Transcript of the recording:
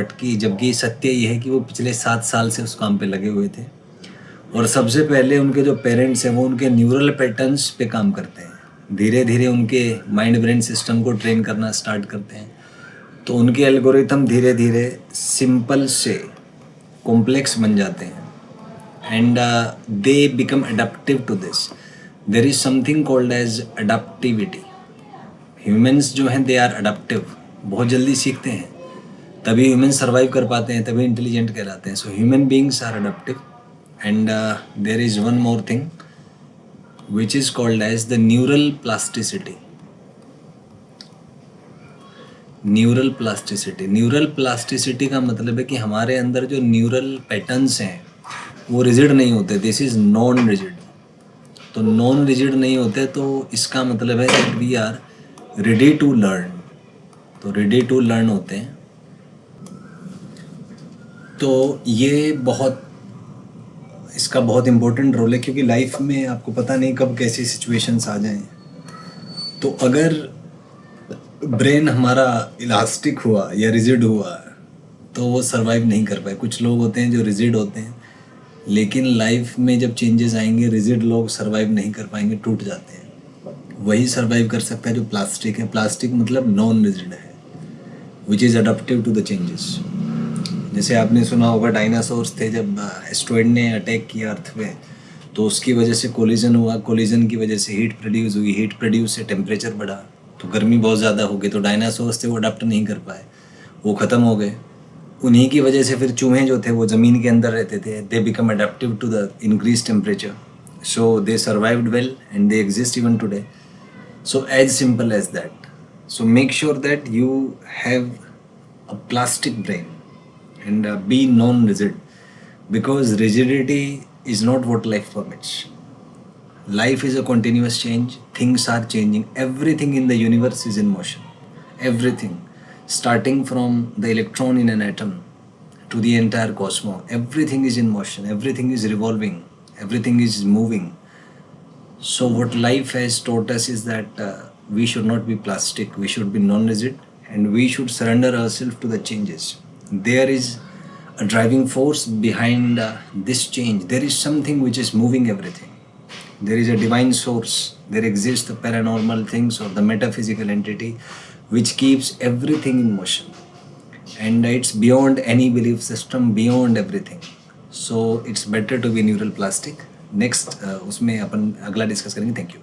But कि जबकि सत्य ये है कि वो पिछले 7 साल से उस काम पे लगे हुए थे और सबसे पहले उनके जो पेरेंट्स हैं वो उनके न्यूरल पैटर्न्स पे काम करते हैं, धीरे धीरे उनके माइंड ब्रेन सिस्टम को ट्रेन करना स्टार्ट करते हैं। तो उनके एल्गोरिथम धीरे धीरे सिंपल से कॉम्प्लेक्स बन जाते हैं and they become adaptive to this. There is something called as adaptivity. Humans जो हैं दे आर अडेप्टिव, बहुत जल्दी सीखते हैं, तभी ह्यूमन सर्वाइव कर पाते हैं, तभी इंटेलिजेंट कहलाते हैं। So human beings are adaptive and there is one more thing which is called as the neural plasticity. Neural plasticity, neural plasticity का मतलब है कि हमारे अंदर जो न्यूरल पैटर्न्स हैं वो रिजिड नहीं होते, दिस इज़ नॉन रिजिड। तो नॉन रिजिड नहीं होते तो इसका मतलब है that we are ready to learn. तो रेडी टू लर्न होते हैं। तो ये बहुत, इसका बहुत इम्पोर्टेंट रोल है क्योंकि लाइफ में आपको पता नहीं कब कैसी सिचुएशंस आ जाएं। तो अगर ब्रेन हमारा इलास्टिक हुआ या रिजिड हुआ तो वो सरवाइव नहीं कर पाए। कुछ लोग होते हैं जो रिजिड होते हैं, लेकिन लाइफ में जब चेंजेस आएंगे रिजिड लोग सरवाइव नहीं कर पाएंगे, टूट जाते हैं। वही सरवाइव कर सकता है जो प्लास्टिक है। प्लास्टिक मतलब नॉन रिजिड है, which is adaptive to the changes. जैसे आपने सुना होगा डायनासोर्स थे, जब एस्ट्रॉइड ने अटैक किया अर्थ पे तो उसकी वजह से कोलिजन हुआ, कोलिजन की वजह से हीट प्रोड्यूस हुई, हीट प्रोड्यूस से टेम्परेचर बढ़ा, तो गर्मी बहुत ज़्यादा हो गई। तो डायनासोर्स थे वो अडप्ट नहीं कर पाए, वो ख़त्म हो गए। उन्हीं की वजह से फिर चूहे जो थे वो ज़मीन के अंदर रहते थे, they become adaptive to the increase temperature, so they survived well and they exist even today. So as simple as that. So make sure that you have a plastic brain and be non-rigid, because rigidity is not what life permits. Life is a continuous change. Things are changing. Everything in the universe is in motion. Everything, starting from the electron in an atom to the entire cosmos, everything is in motion. Everything is revolving. Everything is moving. So what life has taught us is that we should not be plastic, we should be non-rigid, and we should surrender ourselves to the changes. There is a driving force behind this change. There is something which is moving everything. There is a divine source. There exists the paranormal things or the metaphysical entity which keeps everything in motion. And it's beyond any belief system, beyond everything. So it's better to be neural plastic. Next उसमें अपन अगला discuss करेंगे। Thank you.